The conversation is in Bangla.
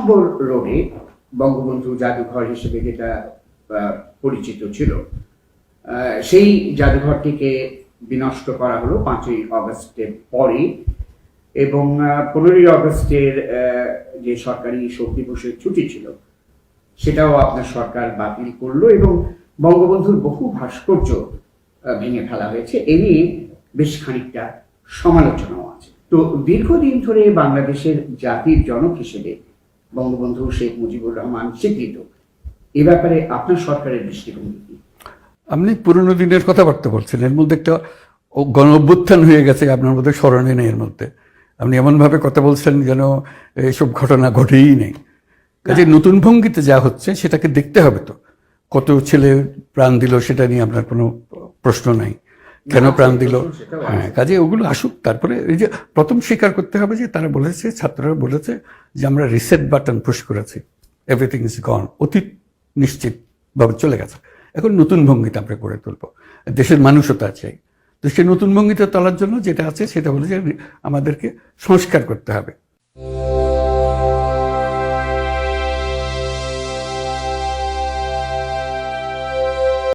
নম্বর রোডে বঙ্গবন্ধু জাদুঘর হিসেবে যেটা পরিচিত ছিল, সেই জাদুঘরটিকে বিনষ্ট করা হলো 5ই অগস্টের পরে, এবং 15ই অগস্টের যে সরকারি শোক দিবসের ছুটি ছিল সেটাও আপনার সরকার বাতিল করলো, এবং বঙ্গবন্ধুর বহু ভাস্কর্য ভেঙে ফেলা হয়েছে। এ নিয়ে বেশ খানিকটা সমালোচনাও আছে। তো দীর্ঘদিন ধরে বাংলাদেশের জাতির জনক হিসেবে বঙ্গবন্ধু শেখ মুজিবুর রহমান স্বীকৃত। এ ব্যাপারে আপনার সরকারের দৃষ্টিভঙ্গি কি? আপনি পুরনো দিনের কথাবার্তা বলছেন, এর মধ্যে একটা গণ অভ্যুত্থান হয়ে গেছে, আপনার মধ্যে স্মরণে নেই। এর মধ্যে আপনি এমনভাবে কথা বলছেন যেন এইসব ঘটনা ঘটেই নেই। কাজে নতুন ভঙ্গিতে যা হচ্ছে সেটাকে দেখতে হবে। তো কত ছেলে প্রাণ দিল সেটা নিয়ে আপনার কোনো প্রশ্ন নাই, কেন প্রাণ দিল। হ্যাঁ, কাজে ওগুলো আসুক। তারপরে এই যে প্রথম স্বীকার করতে হবে যে তারা বলেছে, ছাত্ররা বলেছে যে আমরা রিসেট বাটন পুশ করেছি, এভরিথিং ইজ গন, অতীত নিশ্চিতভাবে চলে গেছে। এখন নতুন ভঙ্গিতে আমরা করে তুলব, দেশের মানুষও তা চাই। তো সেই নতুন ভঙ্গিতে তোলার জন্য যেটা আছে সেটা হলো যে আমাদেরকে সংস্কার করতে হবে।